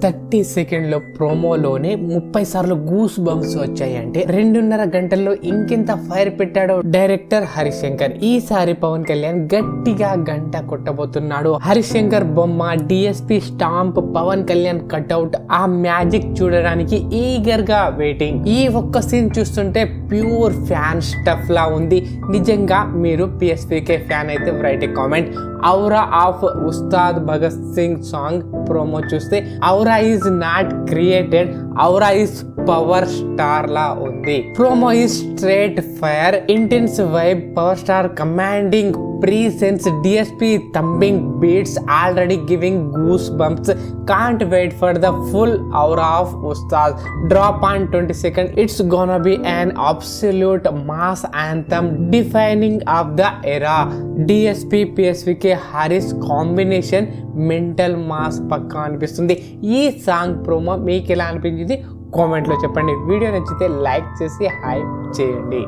30 సెకండ్ల ప్రోమోలోనే 30 సార్లు goose bumps వచ్చాయంటే 2.5 గంటల్లో ఇంకెంత ఫైర్ పెట్టాడో డైరెక్టర్ హరిశంకర్. ఈసారి పవన్ కళ్యాణ్ గట్టిగా గంట కొట్టబోతున్నాడు. హరిశంకర్ బొమ్మ, DSP stamp, Pavan Kalyan cutout, ఆ మ్యాజిక్ చూడడానికి ఈగర్ గా వెయిటింగ్. ఈ ఒక్క సీన్ చూస్తుంటే ప్యూర్ ఫ్యాన్ స్టఫ్ లా ఉంది. నిజంగా మీరు పిఎస్పీకే ఫ్యాన్ అయితే write a comment. Aura of Ustad Bhagat Singh song promo చూస్తే aura is not created, aura is power star లా ఉంది. Promo is straight fire, intense vibe, power star commanding presence, DSP thumping beats, already giving goosebumps. Can't wait for the full aura of Ustad. Drop on 22nd. It's gonna be an absolute mass anthem defining of the era. DSP PSVK Harris combination mental mass పక్కా అనిపిస్తుంది. ఈ song promo మీకు ఎలా అనిపించింది కామెంట్లో చెప్పండి. Video నచ్చితే like చేసి hype చేయండి.